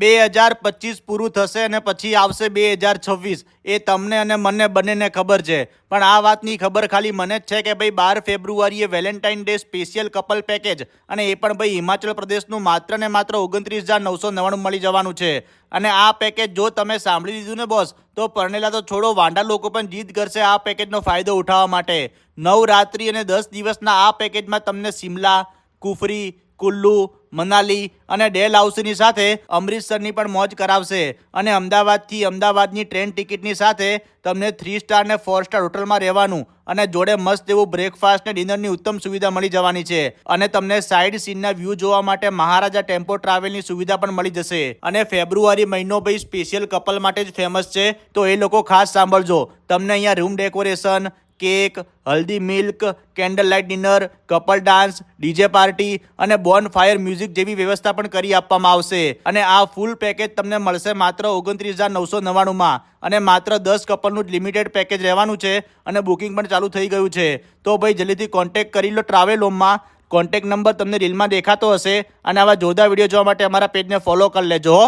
2025 પૂરું થશે અને પછી આવશે 2026. એ તમને અને મને બંનેને ખબર છે, પણ આ વાતની ખબર ખાલી મને જ છે કે ભાઈ 12 ફેબ્રુઆરીએ Valentine day special couple package, અને એ પણ ભાઈ હિમાચલ પ્રદેશનું માત્ર ને માત્ર 29,999 મળી જવાનું છે. અને આ પેકેજ જો તમે સાંભળી લીધું ને બોસ, તો પરણેલા તો છોડો, વાંડા લોકો પણ જીદ કરશે આ પેકેજનો ફાયદો ઉઠાવવા માટે. 9 રાત્રિ અને 10 દિવસના આ પેકેજમાં તમને શિમલા, કુફરી, કુલ્લુ, મનાલી અને ડેલ હાઉસની સાથે અમૃતસરની પણ મોજ કરાવશે. અને અમદાવાદથી અમદાવાદની ટ્રેન ટિકિટની સાથે તમને 3 સ્ટાર ને 4 સ્ટાર હોટલમાં રહેવાનું અને જોડે મસ્ત એવું બ્રેકફાસ્ટ ને ડિનરની ઉત્તમ સુવિધા મળી જવાની છે. અને તમને સાઇડ સીનના વ્યૂ જોવા માટે મહારાજા ટેમ્પો ટ્રાવેલની સુવિધા પણ મળી જશે. અને ફેબ્રુઆરી મહિનો ભાઈ સ્પેશિયલ કપલ માટે જ ફેમસ છે, તો એ લોકો ખાસ સાંભળજો. તમને અહીંયા room decoration, cake, haldi milk, candle light dinner, couple dance, DJ party અને બોન ફાયર મ્યુઝિક જેવી વ્યવસ્થા પણ કરી આપવામાં આવશે. અને આ ફૂલ પેકેજ તમને મળશે માત્ર 29,999 અને માત્ર 10 કપલનું જ લિમિટેડ પેકેજ રહેવાનું છે. અને બુકિંગ પણ ચાલુ થઈ ગયું છે. તો ભાઈ જલ્દીથી કોન્ટેક્ટ કરી લો ટ્રાવેલ હોમમાં. કોન્ટેક્ટ નંબર તમને રીલમાં દેખાતો હશે. અને આવા જોરદાર વિડીયો જોવા માટે અમારા પેજને ફોલો કરી લેજો.